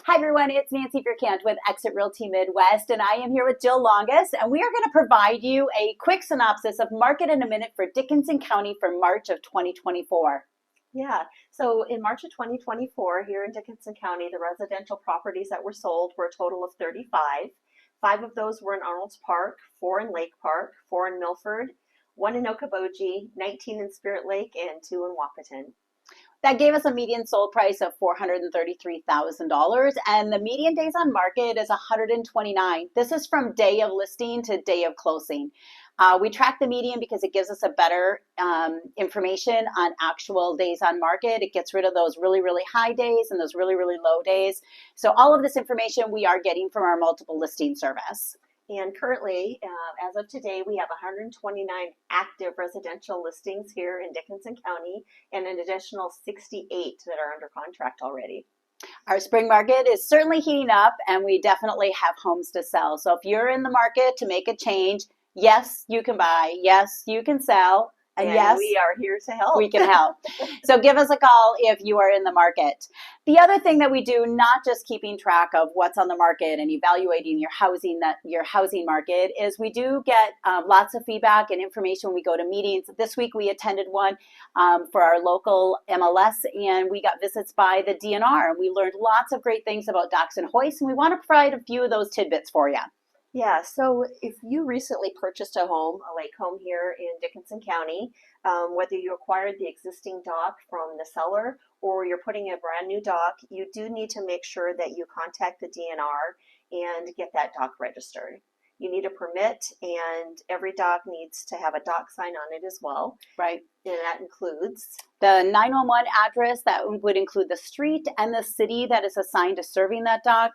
Hi everyone, it's Nancy Vierkant with Exit Realty Midwest, and I am here with Jill Longus, and we are going to provide you a quick synopsis of Market in a Minute for Dickinson County for March of 2024. Yeah, so in March of 2024, here in Dickinson County, the residential properties that were sold were a total of 35. Five of those were in Arnold's Park, 4 in Lake Park, 4 in Milford, 1 in Okoboji, 19 in Spirit Lake, and 2 in Wahpeton. That gave us a median sold price of $433,000, and the median days on market is 129. This is from day of listing to day of closing. We track the median because it gives us a better information on actual days on market. It gets rid of those really, really high days and those really, really low days. So all of this information we are getting from our multiple listing service. And currently, as of today, we have 129 active residential listings here in Dickinson County and an additional 68 that are under contract already. Our spring market is certainly heating up, and we definitely have homes to sell. So if you're in the market to make a change, yes, you can buy, yes, you can sell, and yes, we are here to help. We can help. So give us a call if you are in the market. The other thing that we do, not just keeping track of what's on the market and evaluating your housing market, is we do get lots of feedback and information when we go to meetings. This week we attended one for our local MLS, and we got visits by the DNR. We learned lots of great things about docks and hoists, and we want to provide a few of those tidbits for you. Yeah, so if you recently purchased a home, a lake home here in Dickinson County, whether you acquired the existing dock from the seller or you're putting a brand new dock, you do need to make sure that you contact the DNR and get that dock registered. You need a permit, and every dock needs to have a dock sign on it as well. Right. And that includes the 911 address. That would include the street and the city that is assigned to serving that dock.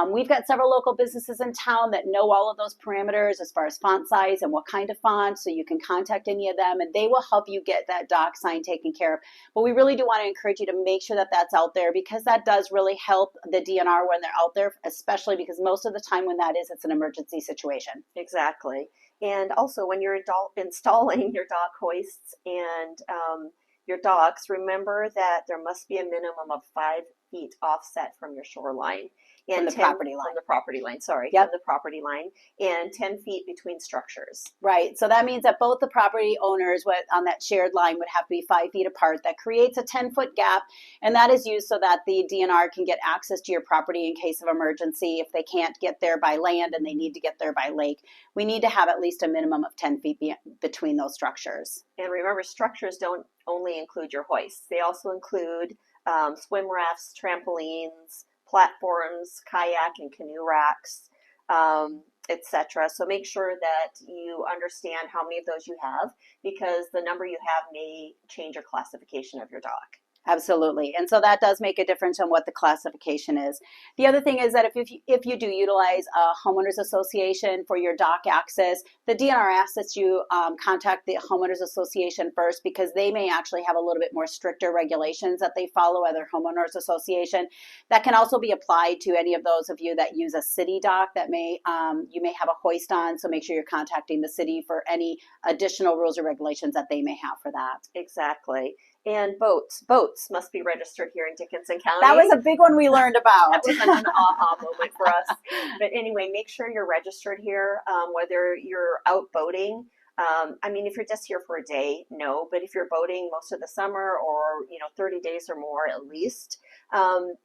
We've got several local businesses in town that know all of those parameters as far as font size and what kind of font, so you can contact any of them and they will help you get that dock sign taken care of. But we really do want to encourage you to make sure that that's out there, because that does really help the DNR when they're out there, especially because most of the time when that is, it's an emergency situation. Exactly. And also when you're installing your dock hoists and your docks, remember that there must be a minimum of 5 feet offset from your shoreline. And from the property line. From the property line, sorry. Yep. From the property line, and 10 feet between structures. Right. So that means that both the property owners on that shared line would have to be 5 feet apart. That creates a 10-foot gap, and that is used so that the DNR can get access to your property in case of emergency. If they can't get there by land and they need to get there by lake, we need to have at least a minimum of 10 feet between those structures. And remember, structures don't only include your hoists. They also include swim rafts, trampolines, platforms, kayak and canoe racks, etc. So make sure that you understand how many of those you have, because the number you have may change your classification of your dock. Absolutely. And so that does make a difference on what the classification is. The other thing is that if you do utilize a homeowners association for your dock access, the DNR asks that you contact the homeowners association first, because they may actually have a little bit more stricter regulations that they follow at their homeowners association. That can also be applied to any of those of you that use a city dock that you may have a hoist on. So make sure you're contacting the city for any additional rules or regulations that they may have for that. Exactly. And boats must be registered here in Dickinson County. That was a big one we learned about. That was an aha moment for us. But anyway, make sure you're registered here, whether you're out boating. I mean, if you're just here for a day, no. But if you're boating most of the summer, or 30 days or more at least,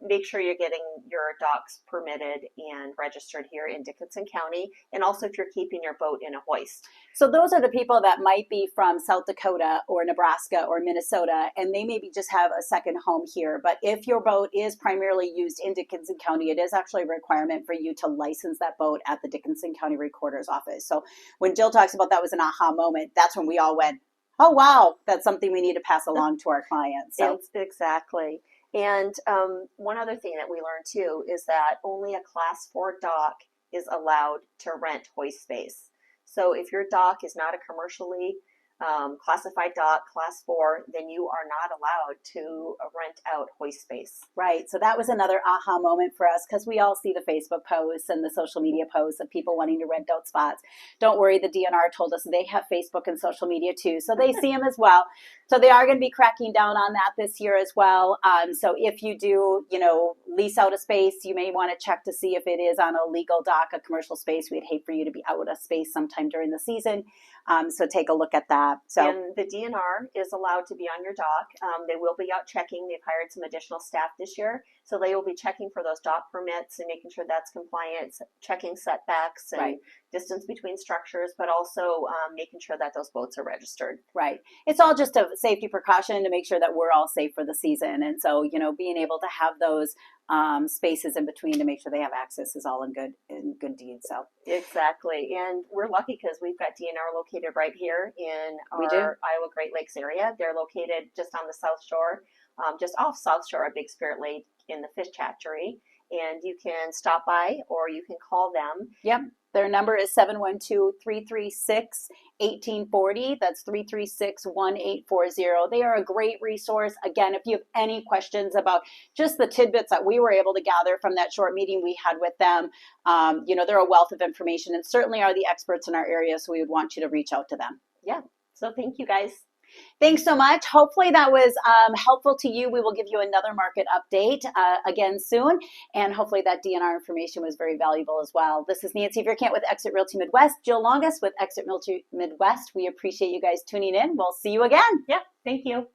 make sure you're getting your docks permitted and registered here in Dickinson County. And also if you're keeping your boat in a hoist. So those are the people that might be from South Dakota or Nebraska or Minnesota, and they maybe just have a second home here. But if your boat is primarily used in Dickinson County, it is actually a requirement for you to license that boat at the Dickinson County Recorder's Office. So when Jill talks about that was an aha moment, that's when we all went, oh, wow, that's something we need to pass along to our clients. So. Exactly. And one other thing that we learned too is that only a Class 4 dock is allowed to rent hoist space. So if your dock is not a commercially classified dock, class 4, then you are not allowed to rent out hoist space. Right. So that was another aha moment for us because we all see the Facebook posts and the social media posts of people wanting to rent out spots. Don't worry, the DNR told us they have Facebook and social media too, so they see them as well. So they are going to be cracking down on that this year as well. So if you do, lease out a space, you may want to check to see if it is on a legal dock, a commercial space. We'd hate for you to be out of space sometime during the season. So take a look at that. So, and the DNR is allowed to be on your dock. They will be out checking. They've hired some additional staff this year, so they will be checking for those dock permits and making sure that's compliant, checking setbacks and distance between structures, but also making sure that those boats are registered. Right. It's all just a safety precaution to make sure that we're all safe for the season. And so, being able to have those spaces in between to make sure they have access is all in good deed. So exactly, and we're lucky because we've got DNR located right here in our Iowa Great Lakes area. They're located just on the South Shore, just off South Shore of Big Spirit Lake in the fish hatchery. And you can stop by or you can call them. Yep. Their number is 712-336-1840. That's 336-1840. They are a great resource. Again, if you have any questions about just the tidbits that we were able to gather from that short meeting we had with them, they're a wealth of information and certainly are the experts in our area. So we would want you to reach out to them. Yeah. So thank you guys. Thanks so much. Hopefully that was helpful to you. We will give you another market update again soon. And hopefully that DNR information was very valuable as well. This is Nancy Vierkant with Exit Realty Midwest. Jill Longus with Exit Realty Midwest. We appreciate you guys tuning in. We'll see you again. Yeah, thank you.